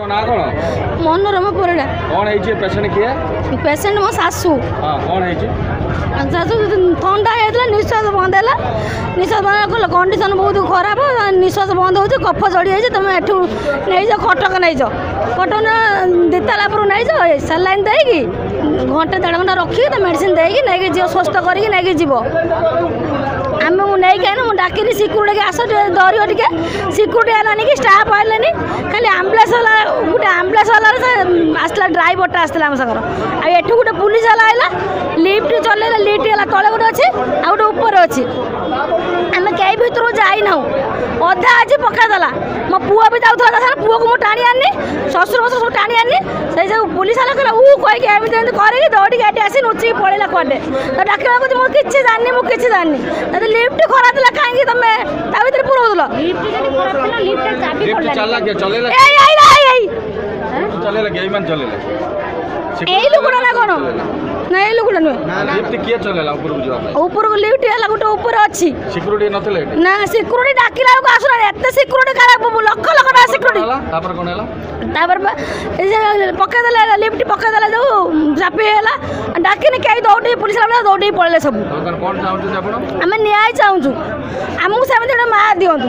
ना कौन मनोरमा परिड़ा कौन है पेशेंट किए पेसेंट मो सासू हाँ कौन है सासू थंडा होता निश्वास बंद है निश्वास बंद कंडीशन बहुत खराब निश्वास बंद हो कफ चढ़ी तुम एठू नहीं जाओ कटक नहीं जाओ कटक दिताला पर नहीं जाओ सालाइन देगी घंटे 1.5 घंटा रखी तो मेडिसिन देगी नहीं जी स्वस्थ करके नहीं जीव आम नहीं कहीं डाकिनी सिक्यूरीटी आस डर टे सिक्यूरीटी आलानी कि स्टाफ आइलानी खाली आम्बुलांस वाला गोटे आम्बुलांस वाला आसला ड्राइवरटा आसला आम सागर आठू गोटे पुलिस वाला आइला लिफ्ट चलैला लिफ्ट है तले गोटे अच्छे आ गोटे ऊपर अच्छी आम कई भर जाइना अधा आज पकड़देला मो पुआ भी जाऊला पुआ को मुझे टाणी आनी शशुर सब टाणी आनी से जो पुलिस वाला कहला ऊ कहीकि एमती करके दौड़ी गाड़ी आसी नुचिक पड़ेगा कुआडे तो डाक्टर कहते मुझे किसी जानी मुझे किसी जानी लिफ्ट खराब था कहीं तुम ता भर पुरौल लुकड़ा ना कौन ना लुकड़ा नुहे ऊपर को लिफ्ट है गोटे ऊपर अच्छी सिक्यूरिटी नथिले ना सिक्यूरिटी डाकिला को आसुना एत सिक्यूरिटी खराब लक्ष लक्ष सिक्यूरिटी पकईदे लिफ्ट पकईदे जो चापी है डाकिनी कई दौड़ी पुलिस दौड़ी पड़े सब आम न्याय चाहूँ आमको सेमती गोटे माँ दिंतु